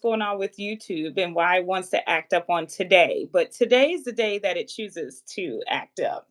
going on with YouTube and why it wants to act up on today. But today is the day that it chooses to act up.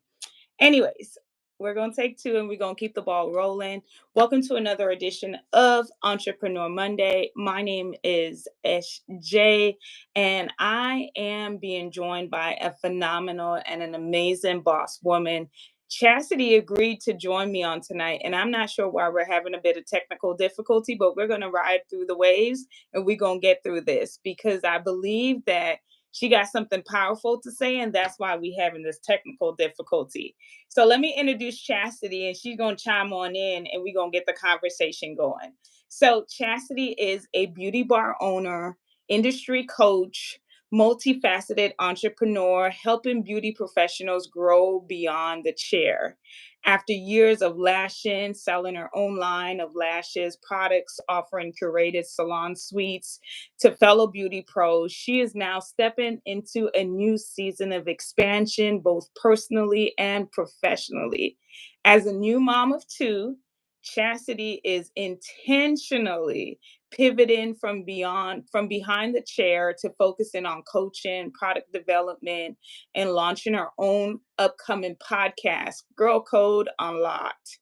Anyways, we're going to take two and we're going to keep the ball rolling. Welcome to another edition of Entrepreneur Monday. My name is SJ, and I am being joined by a phenomenal and an amazing boss woman. Chastity agreed to join me on tonight, and I'm not sure why we're having a bit of technical difficulty, but we're going to ride through the waves and we're going to get through this because I believe that she got something powerful to say, and that's why we having this technical difficulty. So let me introduce Chastity, and she's gonna chime on in, and we're gonna get the conversation going. So Chastity is a beauty bar owner, industry coach, multifaceted entrepreneur, helping beauty professionals grow beyond the chair. After years of lashing, selling her own line of lashes, products, offering curated salon suites to fellow beauty pros, she is now stepping into a new season of expansion, both personally and professionally. As a new mom of two, Chastity is intentionally pivoting from behind the chair to focusing on coaching, product development, and launching her own upcoming podcast, Girl Code Unlocked.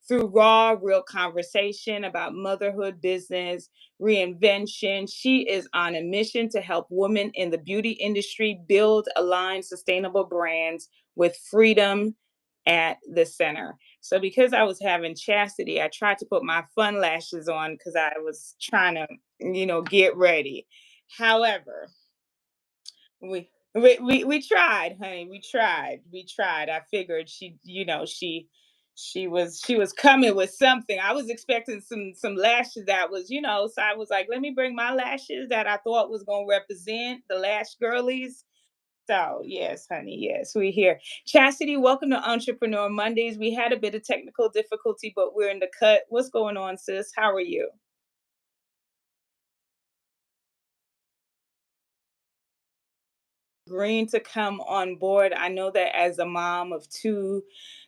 Through raw, real conversation about motherhood, business, reinvention, she is on a mission to help women in the beauty industry build, align sustainable brands with freedom at the center. So because I was having Chastity, I tried to put my fun lashes on because I was trying to, get ready. However, we tried, honey. We tried. I figured she was coming with something. I was expecting some lashes that was, so I was like, let me bring my lashes that I thought was gonna represent the lash girlies. So yes, honey, yes, we're here. Chastity, welcome to Entrepreneur Mondays. We had a bit of technical difficulty, but we're in the cut. What's going on, sis? How are you? Agreeing to come on board. I know that as a mom of two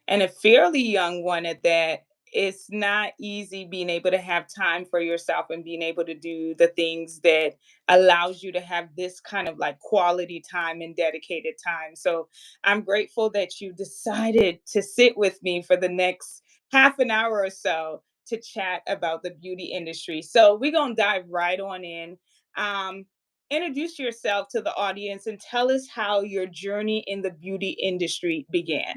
and a fairly young one at that, it's not easy being able to have time for yourself and being able to do the things that allows you to have this kind of like quality time and dedicated time. So I'm grateful that you decided to sit with me for the next half an hour or so to chat about the beauty industry. So we're going to dive right on in. Um, Introduce yourself to the audience and tell us how your journey in the beauty industry began.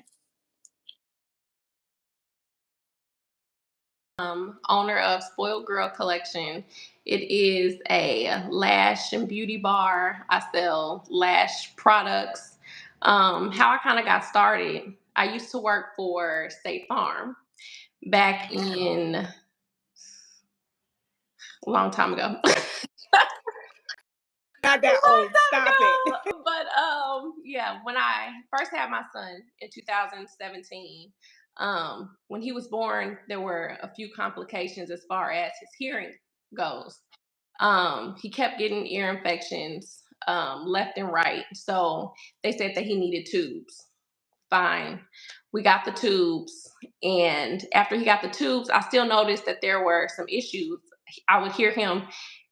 Owner of Spoiled Girl Collection. It is a lash and beauty bar. I sell lash products. How I kind of got started, I used to work for State Farm back in a long time ago. Not A that long old. time Stop it. ago. But yeah, when I first had my son in 2017, when he was born, there were a few complications as far as his hearing goes. He kept getting ear infections left and right. So they said that he needed tubes. Fine. We got the tubes. And after he got the tubes, I still noticed that there were some issues. I would hear him,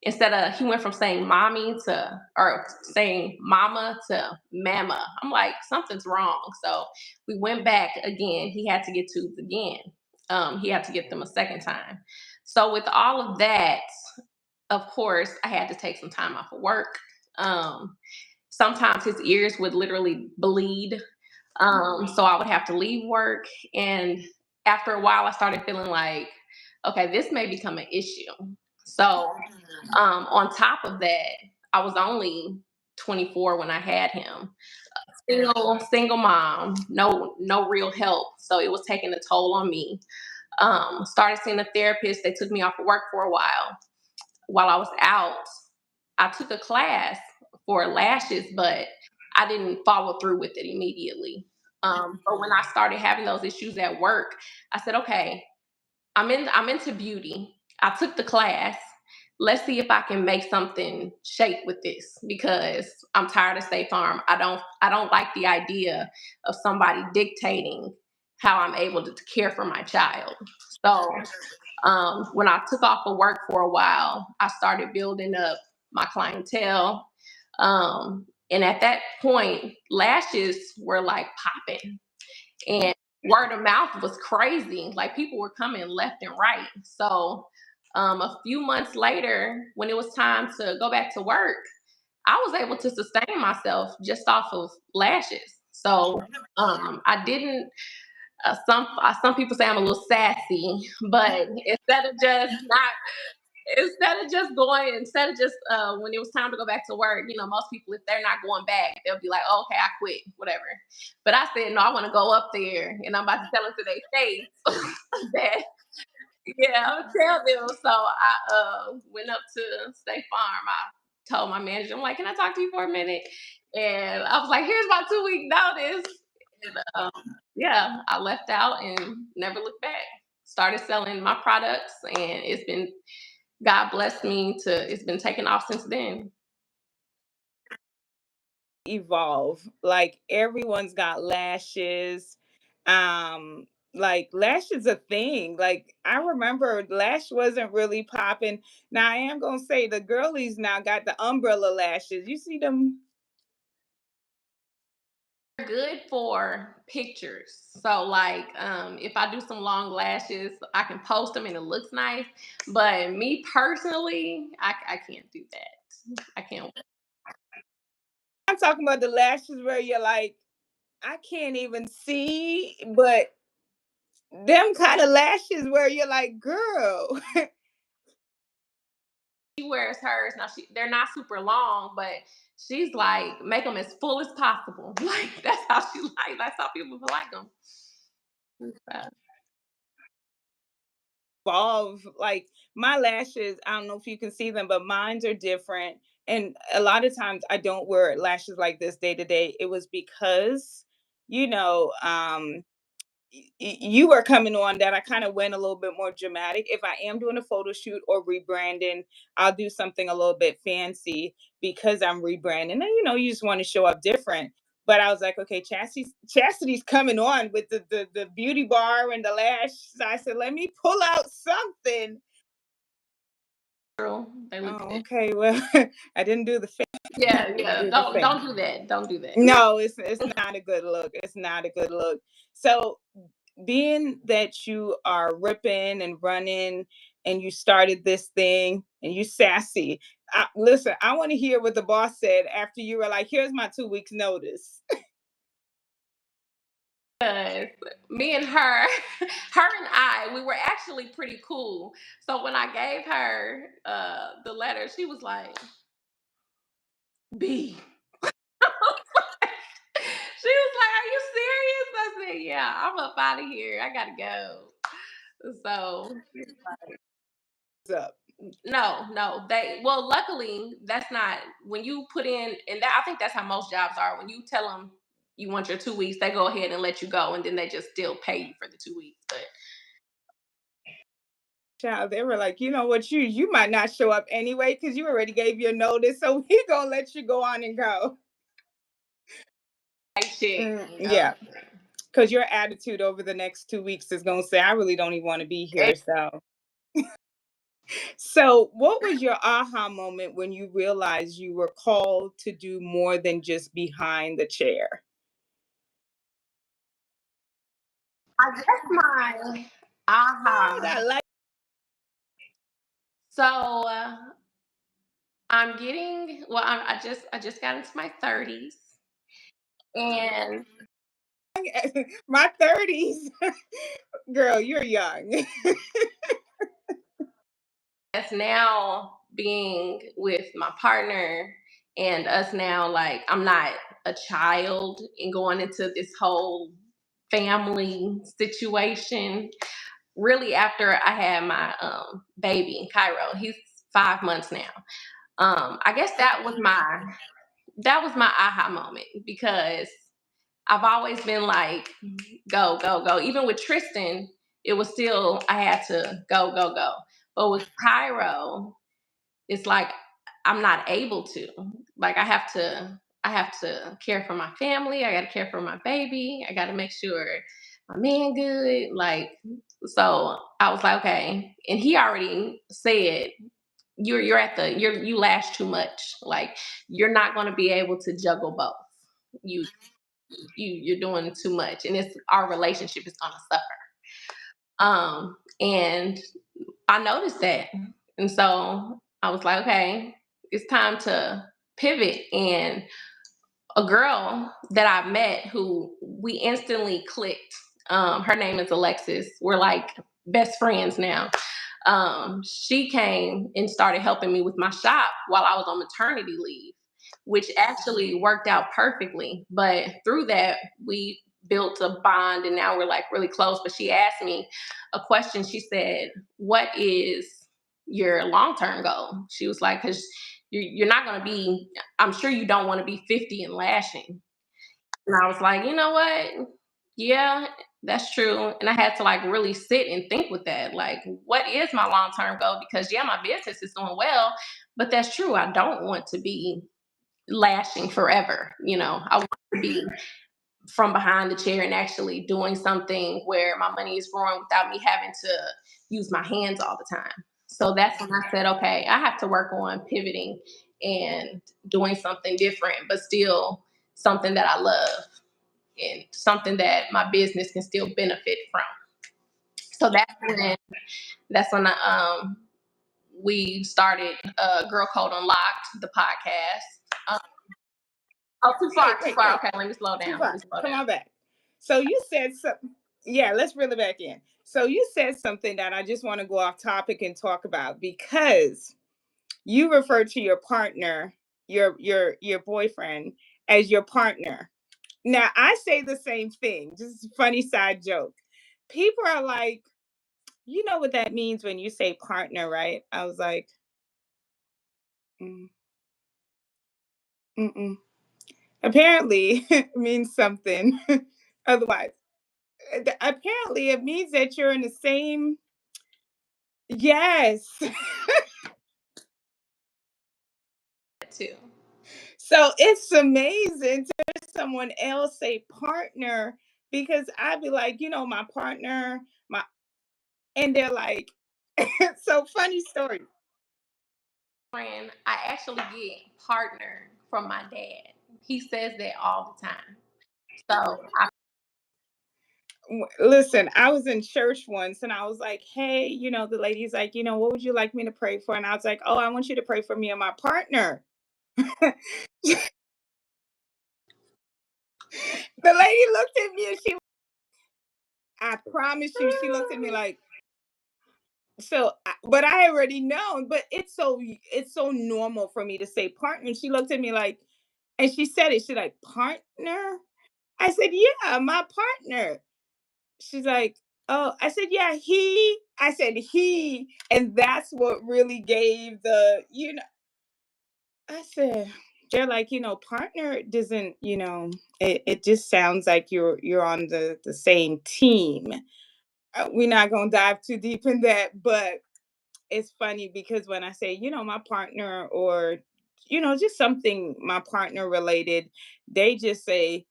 instead of, he went from saying mommy to, or saying mama to mama. I'm like, something's wrong. So we went back again. He had to get tubes again. He had to get them a second time. So with all of that, of course, I had to take some time off of work. Um, Sometimes his ears would literally bleed. So I would have to leave work. And after a while, I started feeling like, okay, this may become an issue. So on top of that, I was only 24 when I had him. Single mom, no real help. So it was taking a toll on me. Started seeing a therapist. They took me off of work for a while. While I was out, I took a class for lashes, but I didn't follow through with it immediately. But when I started having those issues at work, I said, okay, I'm into beauty. I took the class. Let's see if I can make something shape with this because I'm tired of State Farm. I don't like the idea of somebody dictating how I'm able to care for my child. So when I took off of work for a while, I started building up. my clientele. And at that point, lashes were like popping, and word of mouth was crazy. Like people were coming left and right. So a few months later, when it was time to go back to work, I was able to sustain myself just off of lashes. So I didn't. Some people say I'm a little sassy, but instead of just when it was time to go back to work, most people, if they're not going back, they'll be like, oh, okay, I quit, whatever. But I said, no, I want to go up there, and I'm about to tell them to their face that, yeah, I'm gonna tell them. So I went up to State Farm. I told my manager, I'm like, can I talk to you for a minute? And I was like, here's my 2-week notice. And yeah, I left out and never looked back. Started selling my products, and it's been, God blessed me to, it's been taking off since then. Evolve. Like everyone's got lashes. Um, like lash is a thing. Like I remember lash wasn't really popping. Now I am gonna say the girlies now got the umbrella lashes. You see them? Good for pictures. So like if I do some long lashes, I can post them and it looks nice. But me personally, I can't do that. I can't. I'm talking about the lashes where you're like, I can't even see, but them kind of lashes where you're like, girl. She wears hers now. They're not super long, but she's like make them as full as possible. Like that's how she like. That's how people like them. Evolve. Like my lashes, I don't know if you can see them, but mines are different. And a lot of times I don't wear lashes like this day to day. It was because, you know, you were coming on that I kind of went a little bit more dramatic. If I am doing a photo shoot or rebranding, I'll do something a little bit fancy because I'm rebranding. And you just want to show up different. But I was like, okay, Chastity's coming on with the beauty bar and the lash. So I said, let me pull out something. True. They look Oh, good. okay. Well, I didn't do the face. Yeah, Didn't yeah. do the Don't face. do that. Don't do that. No, it's not a good look. It's not a good look. So being that you are ripping and running and you started this thing and you sassy, listen, I want to hear what the boss said after you were like, here's my 2 weeks notice. Because me and her, her and I, we were actually pretty cool. So when I gave her the letter, she was like, B. She was like, are you serious? I said, yeah, I'm up out of here. I gotta go. So Up. no, no, they, well, luckily that's not, when you put in, and that, I think that's how most jobs are. When you tell them you want your 2 weeks, they go ahead and let you go, and then they just still pay you for the 2 weeks. But Child, they were like, you know what, you might not show up anyway because you already gave your notice, so we gonna let you go on and go. hey, chick, Yeah, because your attitude over the next 2 weeks is gonna say, I really don't even want to be here. So, what was your aha moment when you realized you were called to do more than just behind the chair? I guess my Oh, aha. I like. So I'm getting, well. I just got into my 30s, and My 30s. Girl, you're young. that's now being with my partner, and us now, like I'm not a child and going into this whole family situation. Really, after I had my baby, Cairo, he's 5 months now. I guess that was my aha moment, because I've always been like, go, go, go. Even with Tristan, it was still, I had to go, go, go. But with Cairo, it's like I'm not able to. Like I have to care for my family. I got to care for my baby. I got to make sure my man good. Like, so I was like, okay. And he already said, you lash too much. Like, you're not going to be able to juggle both. You you're doing too much, and it's our relationship is going to suffer. And I noticed that, and so I was like, okay, it's time to pivot. And a girl that I met who we instantly clicked. Her name is Alexis. We're like best friends now. She came and started helping me with my shop while I was on maternity leave, which actually worked out perfectly. But through that, we built a bond, and now we're like really close. But she asked me a question. She said, "What is your long term goal?" She was like, "Because you're not going to be, I'm sure you don't want to be 50 and lashing." And I was like, you know what? Yeah, that's true. And I had to like really sit and think with that. Like, what is my long term goal? Because yeah, my business is doing well, but that's true. I don't want to be lashing forever. I want to be from behind the chair and actually doing something where my money is growing without me having to use my hands all the time. So that's when I said, okay, I have to work on pivoting and doing something different, but still something that I love and something that my business can still benefit from. So that's when we started Girl Code Unlocked, the podcast. Oh, too far, Wait, too wait, far. wait. Okay, let me slow Too down. Let me far. slow Come down. on back. So you said something. Yeah, let's reel it back in. So you said something that I just want to go off topic and talk about because you refer to your partner, your boyfriend, as your partner. Now I say the same thing. Just a funny side joke. People are like, you know what that means when you say partner, right? I was like, mm, mm-mm. Apparently, it means something. Otherwise, apparently, it means that you're in the same. Yes. Too. So it's amazing to hear someone else say partner because I'd be like, my partner, my, and they're like, so funny story. Friend, I actually get partner from my dad. He says that all the time. So Listen, I was in church once and I was like, hey, the lady's like, what would you like me to pray for? And I was like, oh, I want you to pray for me and my partner. The lady looked at me and I promise you, she looked at me like, but I already known, but it's so normal for me to say partner. And she looked at me like, and she said it. She's like, partner? I said, yeah, my partner. She's like, oh, I said, yeah, he. I said, he. And that's what really gave I said, they're like, partner doesn't, it just sounds like you're on the same team. We're not gonna dive too deep in that, but it's funny because when I say, my partner or, just something my partner related, they just say,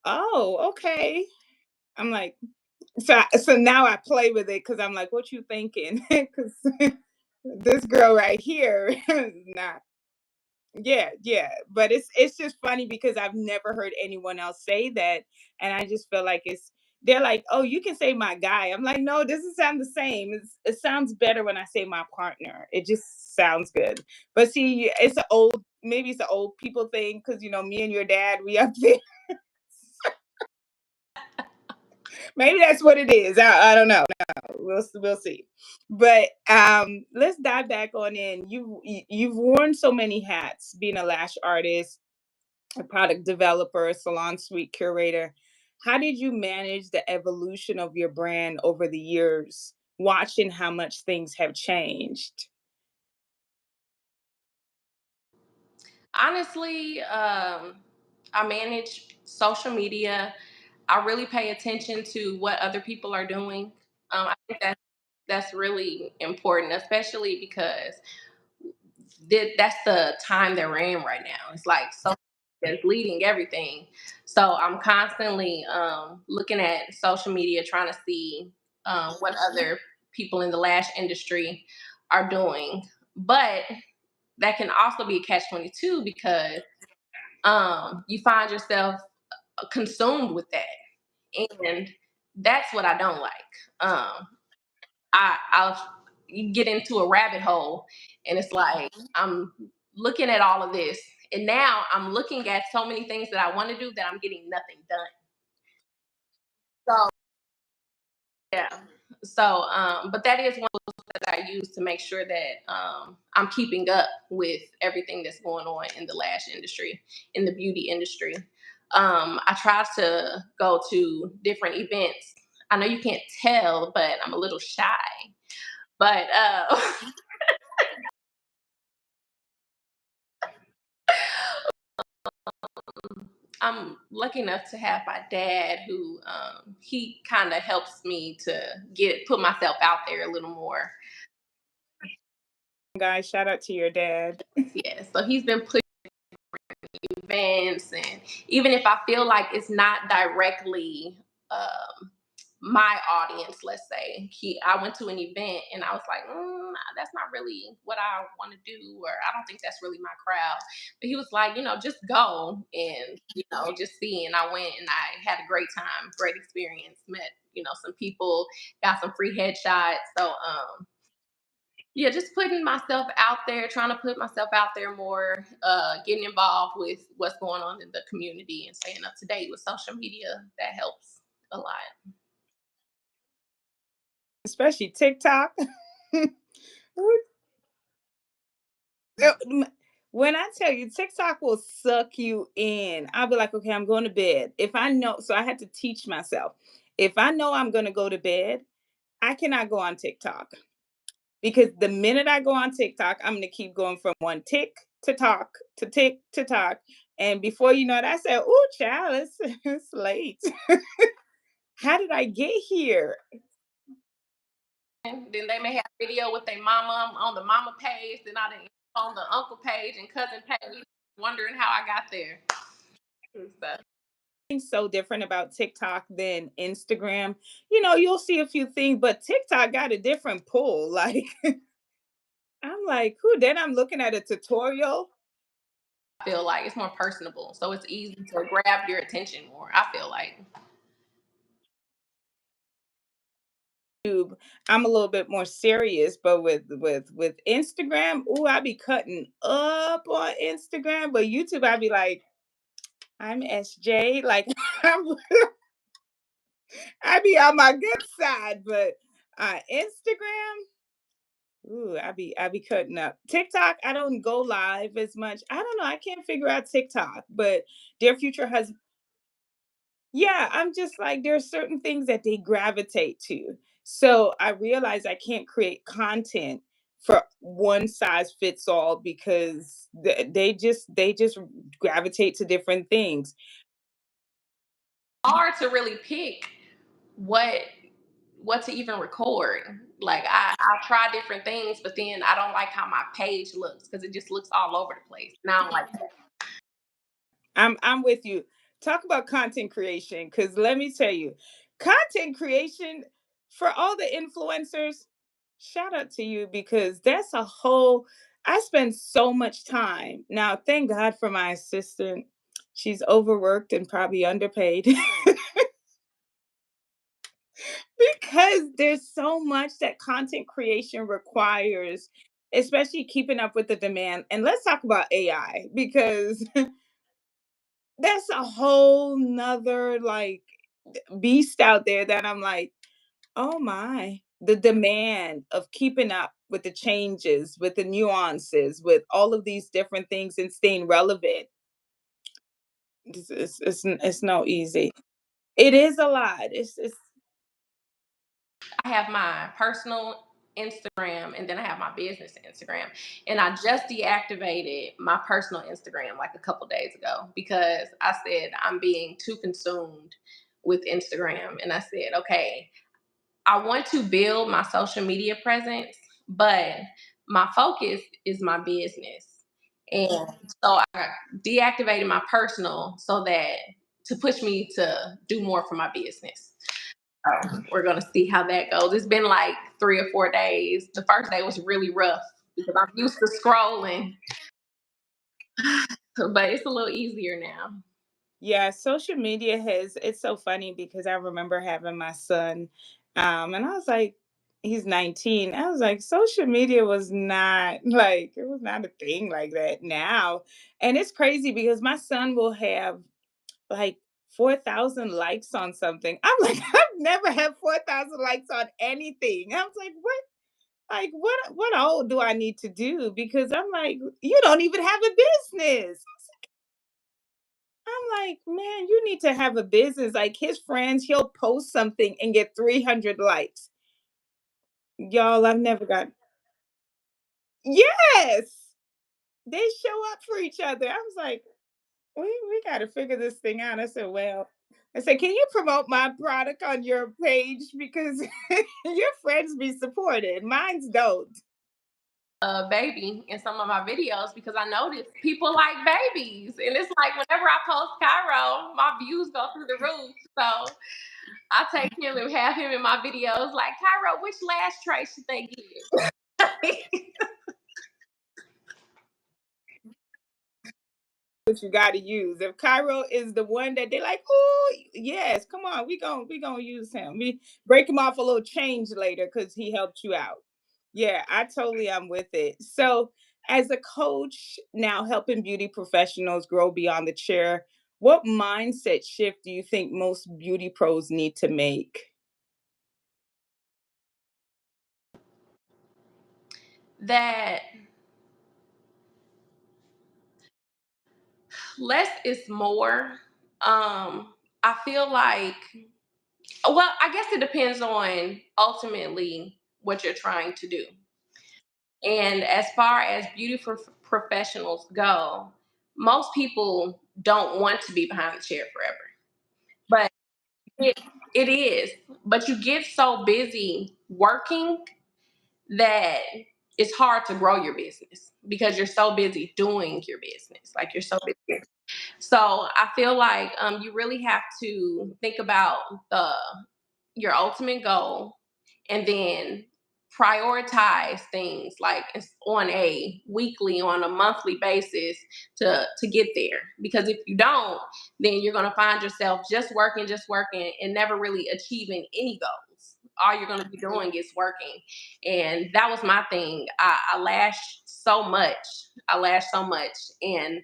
oh, okay. I'm like, so now I play with it because I'm like, what you thinking? Because this girl right here is not. Yeah, yeah. But it's just funny because I've never heard anyone else say that. And I just feel like they're like, oh, you can say my guy. I'm like, no, it doesn't sound the same. It sounds better when I say my partner. It just sounds good. But see, maybe it's an old people thing because me and your dad, we up there. Maybe that's what it is. I don't know. We'll see. But let's dive back on in. You've worn so many hats, being a lash artist, a product developer, a salon suite curator. How did you manage the evolution of your brand over the years, watching how much things have changed? honestly, I manage social media. I really pay attention to what other people are doing. I think that's really important, especially because that's the time that we're in right now. It's like social media is leading everything. So I'm constantly looking at social media, trying to see what other people in the lash industry are doing. But that can also be a catch 22 because you find yourself consumed with that, and that's what I don't like. I'll get into a rabbit hole, and it's like I'm looking at all of this, and now I'm looking at so many things that I want to do that I'm getting nothing done. So yeah. So, but that is one that I use to make sure that I'm keeping up with everything that's going on in the lash industry, in the beauty industry. I try to go to different events. I know you can't tell, but I'm a little shy. But I'm lucky enough to have my dad, who he kind of helps me to put myself out there a little more. Guys, shout out to your dad. Yeah, so he's been pushing events, and even if I feel like it's not directly my audience, let's say I went to an event and I was like, that's not really what I want to do, or I don't think that's really my crowd. But he was like, just go and just see. And I went and I had a great time, great experience, met some people, got some free headshots. So yeah, just putting myself out there, trying to put myself out there more, getting involved with what's going on in the community and staying up to date with social media. That helps a lot. Especially TikTok. When I tell you TikTok will suck you in, I'll be like, okay, I'm going to bed. If I know, so I had to teach myself. If I know I'm going to go to bed, I cannot go on TikTok because the minute I go on TikTok, I'm going to keep going from one tick to talk to tick to talk. And before you know it, I said, oh, child, it's late. How did I get here? And then they may have video with their mama on the mama page, then on the uncle page and cousin page, wondering how I got there. And stuff. So different about TikTok than Instagram. You'll see a few things, but TikTok got a different pull. Like I'm like, who? Then I'm looking at a tutorial. I feel like it's more personable, so it's easy to grab your attention more. I feel like. YouTube, I'm a little bit more serious, but with Instagram, ooh, I be cutting up on Instagram, but YouTube, I be like, I'm SJ, like I'm, I be on my good side, but Instagram, ooh, I be cutting up. TikTok, I don't go live as much. I don't know. I can't figure out TikTok, but Dear Future has yeah, I'm just like there's certain things that they gravitate to. So I realize I can't create content for one size fits all because they just gravitate to different things. Hard to really pick what what to even record. Like I try different things, but then I don't like how my page looks because it just looks all over the place. And I don't like that. I'm with you. Talk about content creation because let me tell you, content creation for all the influencers, shout out to you because that's a whole I spend so much time. Now, thank God for my assistant. She's overworked and probably underpaid because there's so much that content creation requires, especially keeping up with the demand. And let's talk about AI because that's a whole nother like beast out there that I'm like, oh my, the demand of keeping up with the changes, with the nuances, with all of these different things and staying relevant. It's no easy. It is a lot. It's I have my personal Instagram and then I have my business Instagram. And I just deactivated my personal Instagram like a couple days ago because I said I'm being too consumed with Instagram. And I said, okay, I want to build my social media presence, but my focus is my business. And so I deactivated my personal so that to push me to do more for my business. We're gonna see how that goes. It's been like 3 or 4 days. The first day was really rough because I'm used to scrolling. But it's a little easier now. Yeah, social media has it's so funny because I remember having my son, and I was like, he's 19. I was like, social media was not like it was not a thing like that now. And it's crazy because my son will have like 4,000 likes on something. I'm like, I've never had 4,000 likes on anything. I was like, what? Like, what all do I need to do? Because I'm like, you don't even have a business. I'm like, man, you need to have a business. Like his friends, he'll post something and get 300 likes. Y'all, I've never got. Yes, they show up for each other. I was like, we got to figure this thing out. I said, well, I said, can you promote my product on your page because your friends be supported, mine's don't. A baby in some of my videos because I noticed people like babies. And it's like whenever I post Cairo, my views go through the roof. So I take him and have him in my videos like, Cairo, which lash tray should they get? What you got to use. If Cairo is the one that they like, oh yes, come on, we gonna use him. We break him off a little change later because he helped you out. Yeah, I totally am with it. So, as a coach now helping beauty professionals grow beyond the chair, what mindset shift do you think most beauty pros need to make? That less is more. I feel like, well, I guess it depends on ultimately what you're trying to do. And as far as beauty professionals go, most people don't want to be behind the chair forever. But it, it is. But you get so busy working that it's hard to grow your business because you're so busy doing your business. Like you're so busy. So I feel like you really have to think about your ultimate goal and then prioritize things like it's on a weekly on a monthly basis to get there, because if you don't, then you're going to find yourself just working and never really achieving any goals. All you're going to be doing is working. And that was my thing. I lashed so much. I lashed so much, and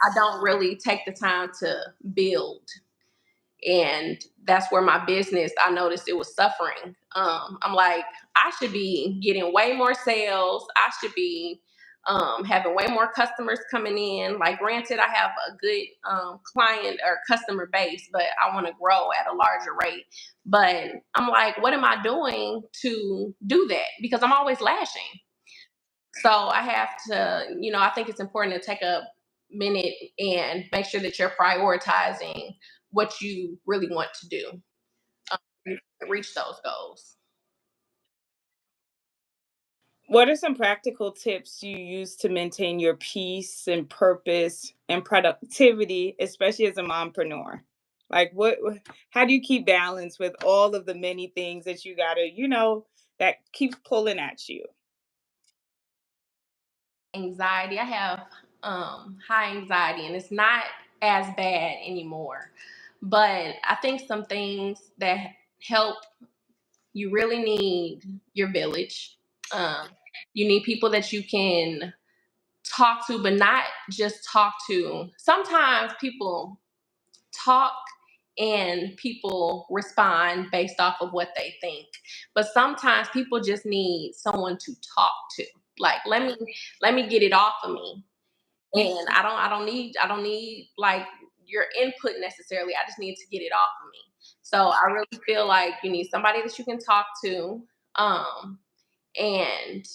I don't really take the time to build. And that's where my business, I noticed it was suffering. I'm like, I should be getting way more sales. I should be having way more customers coming in. Like, granted, I have a good client or customer base, but I want to grow at a larger rate. But I'm like, what am I doing to do that? Because I'm always lashing. So I have to, I think it's important to take a minute and make sure that you're prioritizing what you really want to do to reach those goals. What are some practical tips you use to maintain your peace and purpose and productivity, especially as a mompreneur? Like how do you keep balance with all of the many things that you gotta, that keeps pulling at you? Anxiety. I have high anxiety, and it's not as bad anymore. But I think some things that help, you really need your village. Um, you need people that you can talk to, but not just talk to. Sometimes people talk and people respond based off of what they think. But sometimes people just need someone to talk to. Like, let me get it off of me. And I don't need like your input necessarily. I just need to get it off of me. So I really feel like you need somebody that you can talk to. Um, and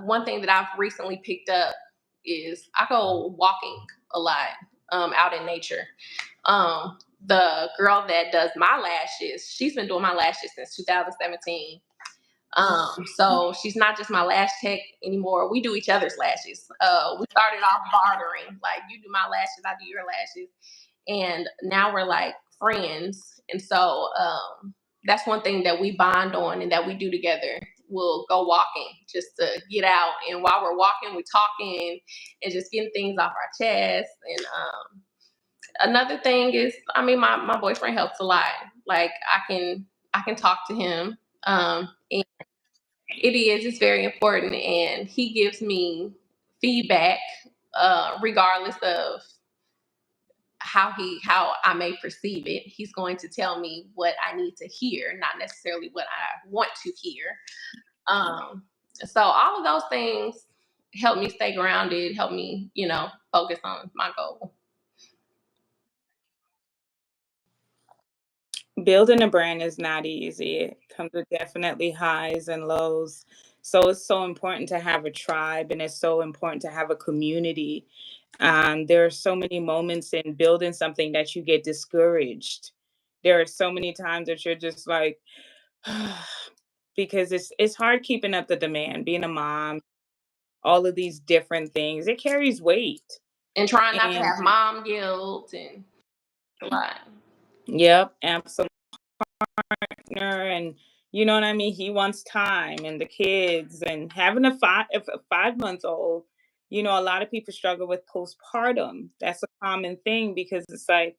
one thing that I've recently picked up is I go walking a lot out in nature. The girl that does my lashes, she's been doing my lashes since 2017. So she's not just my lash tech anymore. We do each other's lashes. We started off bartering, like you do my lashes, I do your lashes, and now we're like friends. And so that's one thing that we bond on and that we do together. will go walking just to get out. And while we're walking, we're talking and just getting things off our chest. And another thing is, I mean, my boyfriend helps a lot. Like I can talk to him. And it's very important, and he gives me feedback, regardless of how I may perceive it. He's going to tell me what I need to hear, not necessarily what I want to hear. Um, so all of those things help me stay grounded, help me, focus on my goal. Building a brand is not easy. It comes with definitely highs and lows. So it's so important to have a tribe, and it's so important to have a community. There are so many moments in building something that you get discouraged. There are so many times that you're just like, because it's hard keeping up the demand, being a mom, all of these different things. It carries weight. And trying not to And have mom guilt and a lot. yep, absolutely. And you know what I mean? He wants time and the kids and having a 5 month old. A lot of people struggle with postpartum. That's a common thing because it's like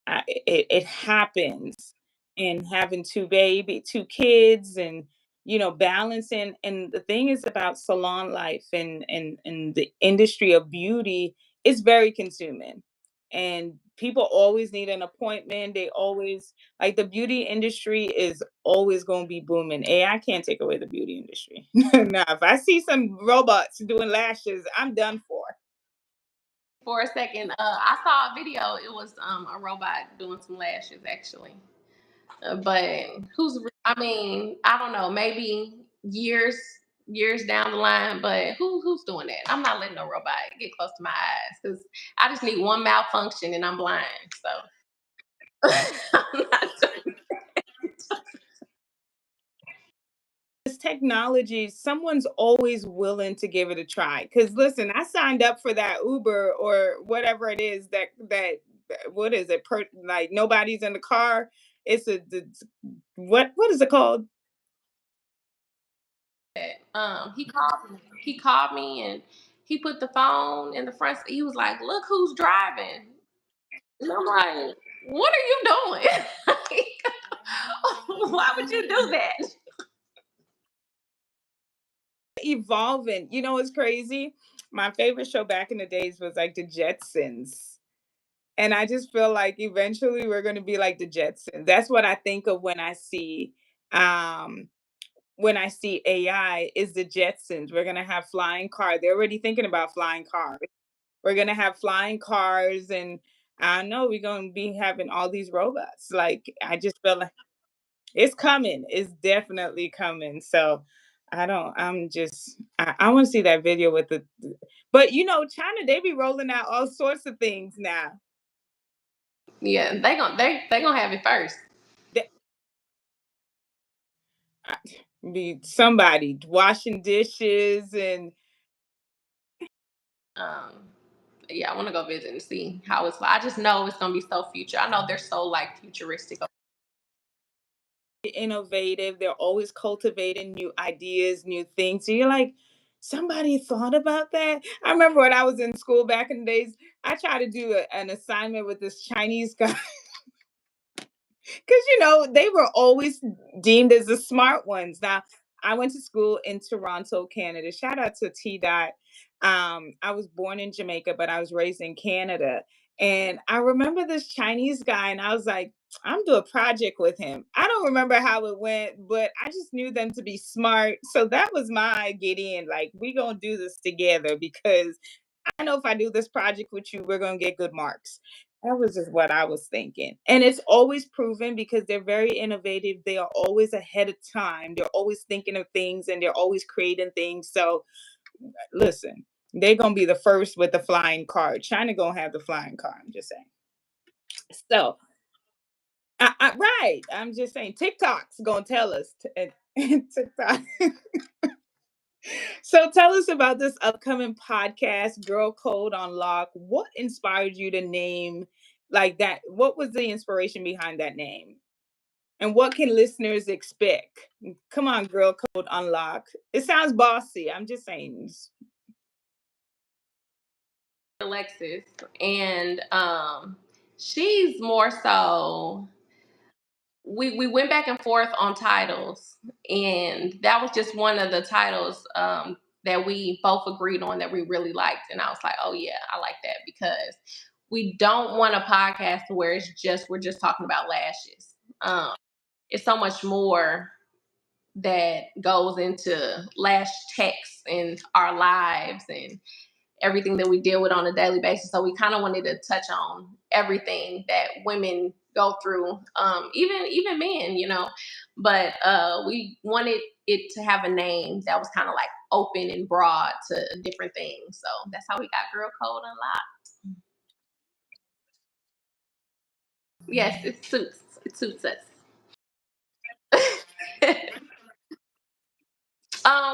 it happens, and having two kids, and balancing. And the thing is about salon life and the industry of beauty is very consuming, and people always need an appointment. They always, like, the beauty industry is always going to be booming. AI can't take away the beauty industry. Now if I see some robots doing lashes, I'm done for. For a second, I saw a video. It was a robot doing some lashes, actually. But I mean, I don't know, maybe years down the line, but who's doing that? I'm not letting no robot get close to my eyes because I just need one malfunction and I'm blind. So I'm not doing This technology, someone's always willing to give it a try. Because listen, I signed up for that Uber or whatever it is what is it? Like nobody's in the car. It's what is it called? that. He called me and he put the phone in the front. He was like, "Look who's driving." And I'm like, "What are you doing? Why would you do that?" Evolving. It's crazy. My favorite show back in the days was like the Jetsons. And I just feel like eventually we're going to be like the Jetsons. That's what I think of um when I see AI is the Jetsons. We're gonna have flying cars. They're already thinking about flying cars. We're gonna have flying cars, and I know we're gonna be having all these robots. Like, I just feel like it's coming. It's definitely coming. So I don't. I'm just. I want to see that video with But China, they be rolling out all sorts of things now. Yeah, they gonna have it first. They, be somebody washing dishes and Um, yeah, I want to go visit and see how it's like. I just know it's gonna be so future. I know they're so like futuristic. innovative. They're always cultivating new ideas, new things. So you're like, somebody thought about that. I remember when I was in school back in the days, I tried to do an assignment with this Chinese guy. Because they were always deemed as the smart ones. Now, I went to school in Toronto, Canada. Shout out to T Dot. I was born in Jamaica, but I was raised in Canada. And I remember this Chinese guy, and I was like, I'm doing a project with him. I don't remember how it went, but I just knew them to be smart. So that was my get in. Like, we gonna do this together because I know if I do this project with you, we're gonna get good marks. That was just what I was thinking. And it's always proven because they're very innovative. They are always ahead of time. They're always thinking of things, and they're always creating things. So listen, they're gonna be the first with the flying car. China gonna have the flying car. I'm just saying. So right. I'm just saying TikTok's gonna tell us TikTok. So tell us about this upcoming podcast, Girl Code Unlock. What inspired you to name like that? What was the inspiration behind that name? And what can listeners expect? Come on, girl code unlock. It sounds bossy. I'm just saying. Alexis, and she's more so. We went back and forth on titles, and that was just one of the titles that we both agreed on that we really liked. And I was like, oh yeah, I like that, because we don't want a podcast where we're just talking about lashes. Um, it's so much more that goes into lash techs in our lives and everything that we deal with on a daily basis. So we kind of wanted to touch on everything that women go through, even men, But we wanted it to have a name that was kind of like open and broad to different things. So that's how we got Girl Code Unlocked. Yes, it suits. It suits us.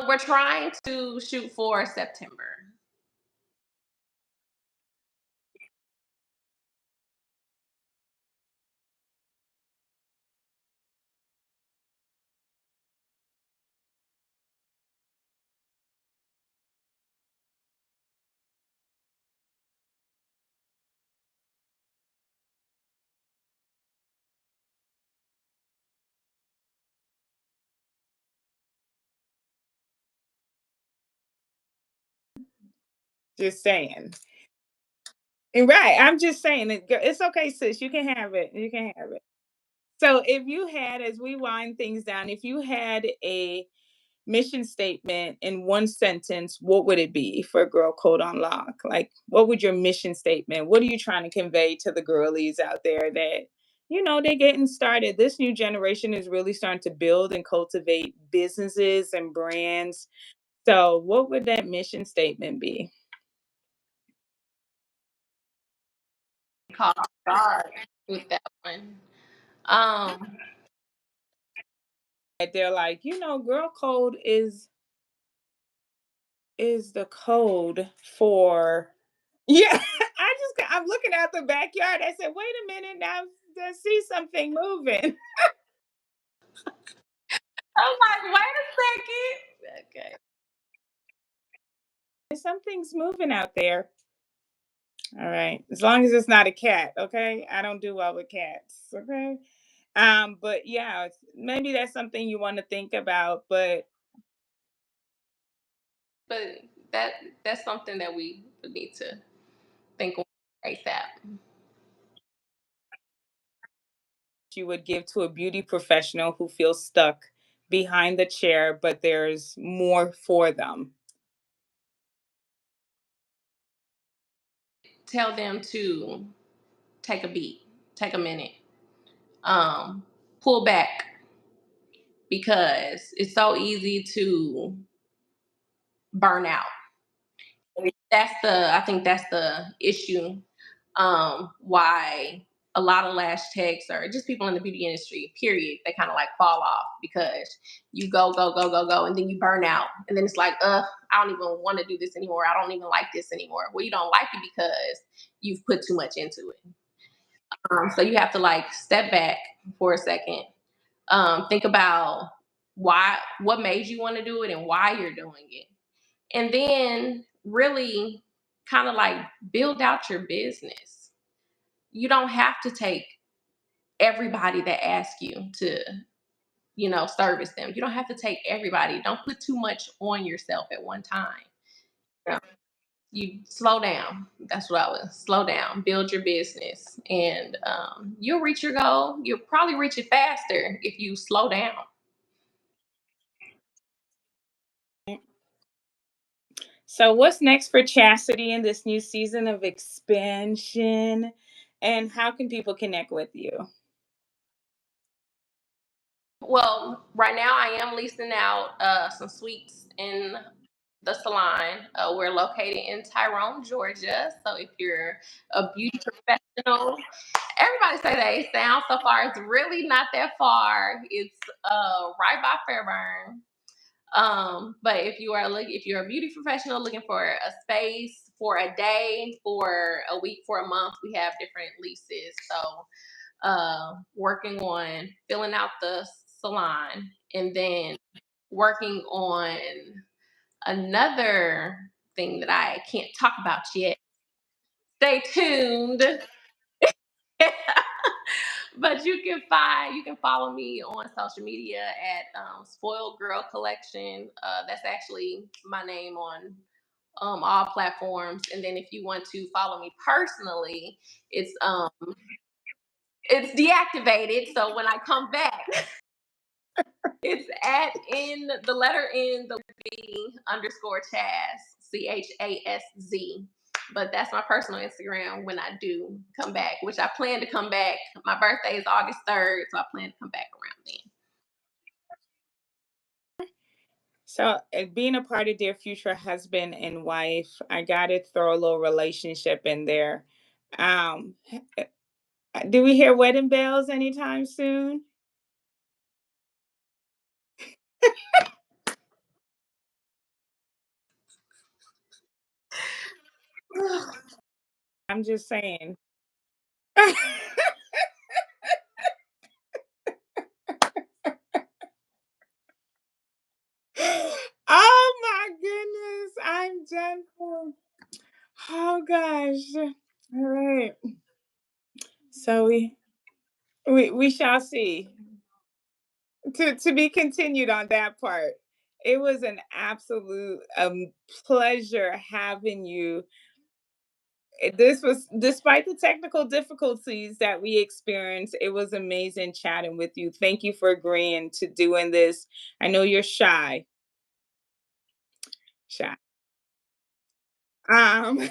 We're trying to shoot for September. Just saying. And right. I'm just saying it's okay, sis. You can have it. You can have it. So if you had, as we wind things down, if you had a mission statement in one sentence, what would it be for Girl Code Unlock? Like, what would your mission statement? What are you trying to convey to the girlies out there that, they're getting started? This new generation is really starting to build and cultivate businesses and brands. So, what would that mission statement be? Caught off guard with that one. Um, That they're like, Girl Code is the code for. Yeah, I'm looking out the backyard. I said, wait a minute now, I see something moving. I was like, wait a second. Okay. Something's moving out there. All right. As long as it's not a cat, okay? I don't do well with cats. Okay. But yeah, maybe that's something you want to think about, but But that that's something that we would need to think on ASAP. you would give to a beauty professional who feels stuck behind the chair, but there's more for them. Tell them to take a beat, take a minute, pull back, because it's so easy to burn out. I think that's the issue. Why a lot of lash techs or just people in the beauty industry, period, they kind of like fall off, because you go, and then you burn out, and then it's like, I don't even want to do this anymore. I don't even like this anymore. Well, you don't like it because you've put too much into it. So you have to like step back for a second, think about what made you want to do it, and why you're doing it, and then really kind of like build out your business. You don't have to take everybody that asks you to, service them. You don't have to take everybody. Don't put too much on yourself at one time. Yeah. You slow down. That's what I was. Slow down, build your business, and you'll reach your goal. You'll probably reach it faster if you slow down. So, what's next for Chastity in this new season of expansion? And how can people connect with you? Well, right now I am leasing out some suites in the salon. We're located in Tyrone, Georgia. So if you're a beauty professional, everybody say they sound so far. It's really not that far. It's right by Fairburn. But if you're a beauty professional looking for a space for a day, for a week, for a month, we have different leases. So working on filling out the salon, and then working on another thing that I can't talk about yet. Stay tuned. But you can follow me on social media at Spoiled Girl Collection. That's actually my name on all platforms. And then if you want to follow me personally, it's um it's deactivated. So when I come back, it's at in the letter in the B underscore Chaz, Chaszz. But that's my personal Instagram when I do come back, which I plan to come back. My birthday is August 3rd, so I plan to come back around then. So, being a part of their future husband and wife, I got to throw a little relationship in there. Um, do we hear wedding bells anytime soon? I'm just saying. Oh my goodness, I'm done for. Oh gosh. All right. So we shall see. To be continued on that part. It was an absolute pleasure having you. This was despite the technical difficulties that we experienced, it was amazing chatting with you. Thank you for agreeing to doing this. I know you're shy. Shy. Um,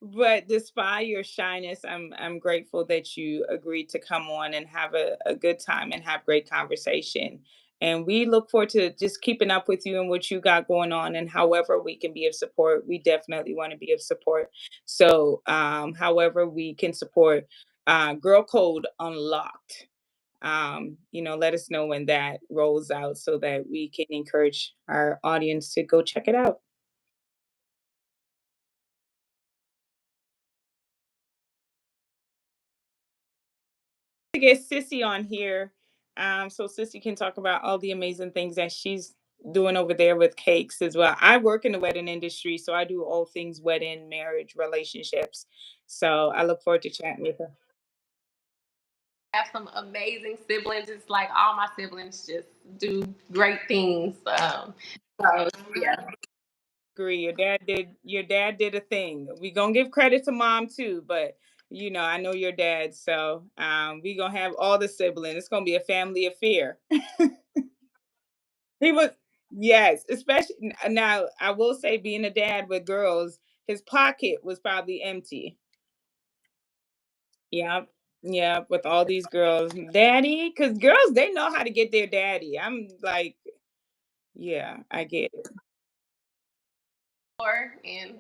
but despite your shyness, I'm grateful that you agreed to come on and have a good time and have great conversation. And we look forward to just keeping up with you and what you got going on. And however we can be of support, we definitely want to be of support. So, however we can support, Girl Code Unlocked. Let us know when that rolls out so that we can encourage our audience to go check it out. To get Sissy on here, so Sissy can talk about all the amazing things that she's doing over there with cakes as well. I work in the wedding industry, so I do all things wedding, marriage, relationships. So I look forward to chatting with her. Have some amazing siblings. It's like all my siblings just do great things. So yeah. Agree. Your dad did a thing. We gonna give credit to mom too, but I know your dad, so we gonna have all the siblings. It's gonna be a family affair. He was yes, especially now. I will say, being a dad with girls, his pocket was probably empty. Yeah, yeah, with all these girls, daddy, because girls they know how to get their daddy. I'm like, yeah, I get it. And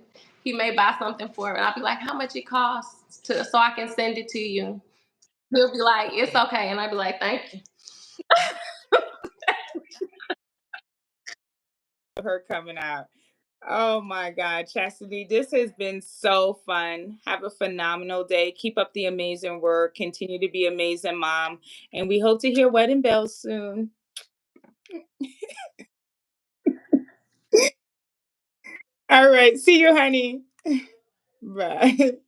he may buy something for me. And I'll be like, how much it costs to so I can send it to you. He'll be like, it's okay. And I'll be like, thank you. Her coming out. Oh my God, Chastity, this has been so fun. Have a phenomenal day. Keep up the amazing work. Continue to be amazing, mom. And we hope to hear wedding bells soon. All right. See you, honey. Bye.